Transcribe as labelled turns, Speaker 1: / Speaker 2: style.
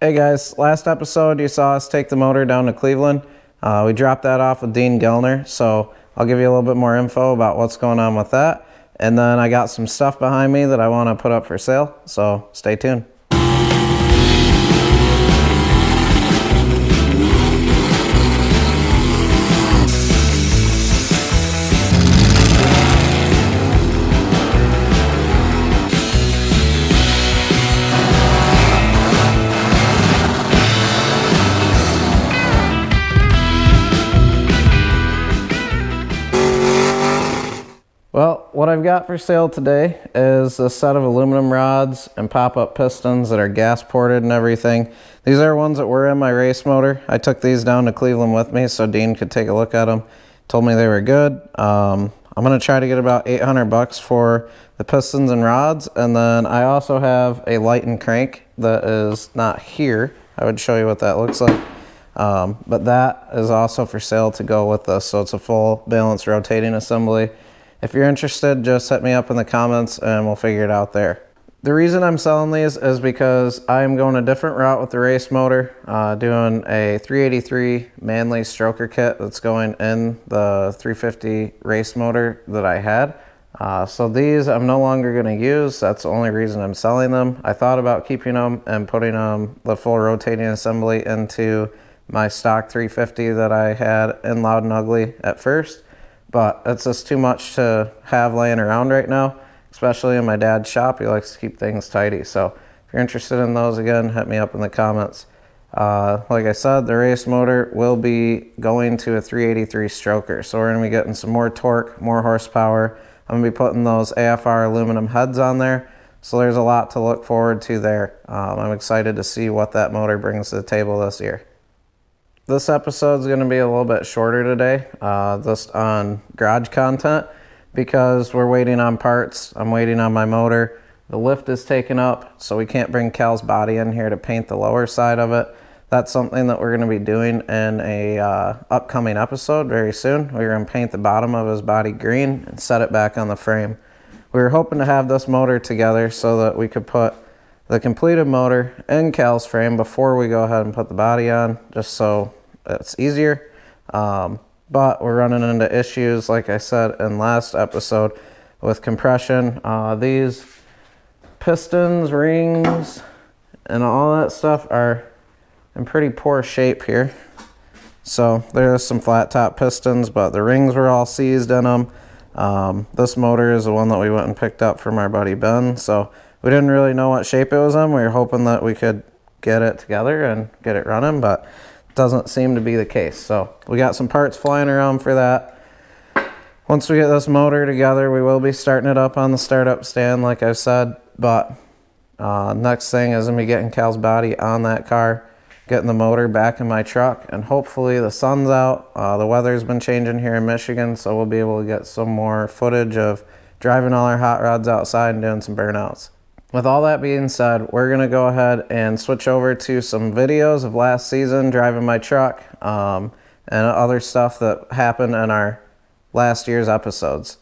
Speaker 1: Hey guys, last episode you saw us take the motor down to Cleveland. We dropped that off with Dean Gellner, so I'll give you a little bit more info about what's going on with that. And then I got some stuff behind me that I want to put up for sale, so stay tuned. Well, what I've got for sale today is a set of aluminum rods and pop-up pistons that are gas ported and everything. These are ones that were in my race motor. I took these down to Cleveland with me so Dean could take a look at them. Told me they were good. I'm going to try to get about 800 bucks for the pistons and rods. And then I also have a light and crank that is not here. I would show you what that looks like. But that is also for sale to go with this. So it's a full balance rotating assembly. If you're interested, just hit me up in the comments and we'll figure it out there. The reason I'm selling these is because I'm going a different route with the race motor, doing a 383 Manley stroker kit that's going in the 350 race motor that I had. So these I'm no longer going to use. That's the only reason I'm selling them. I thought about keeping them and putting the full rotating assembly into my stock 350 that I had in Loud and Ugly at first. But it's just too much to have laying around right now, especially in my dad's shop. He likes to keep things tidy. So if you're interested in those, again, hit me up in the comments. Like I said, the race motor will be going to a 383 stroker. So we're going to be getting some more torque, more horsepower. I'm going to be putting those AFR aluminum heads on there. So there's a lot to look forward to there. I'm excited to see what that motor brings to the table this year. This episode is going to be a little bit shorter today, just on garage content, because we're waiting on parts. I'm waiting on my motor. The lift is taken up, so we can't bring Cal's body in here to paint the lower side of it. That's something that we're going to be doing in a upcoming episode very soon. We're going to paint the bottom of his body green and set it back on the frame. We were hoping to have this motor together so that we could put the completed motor in Cal's frame before we go ahead and put the body on, just so it's easier. But we're running into issues, like I said in last episode, with compression. These pistons, rings, and all that stuff are in pretty poor shape here. So there's some flat top pistons, but the rings were all seized in them. This motor is the one that we went and picked up from our buddy Ben, so we didn't really know what shape it was in. We were hoping that we could get it together and get it running, but doesn't seem to be the case. So we got some parts flying around for that. Once we get this motor together, we will be starting it up on the startup stand, like I said. But next thing is going to be getting Cal's body on that car, getting the motor back in my truck, and hopefully the sun's out. The weather's been changing here in Michigan, so we'll be able to get some more footage of driving all our hot rods outside and doing some burnouts. With all that being said, we're going to go ahead and switch over to some videos of last season driving my truck, and other stuff that happened in our last year's episodes.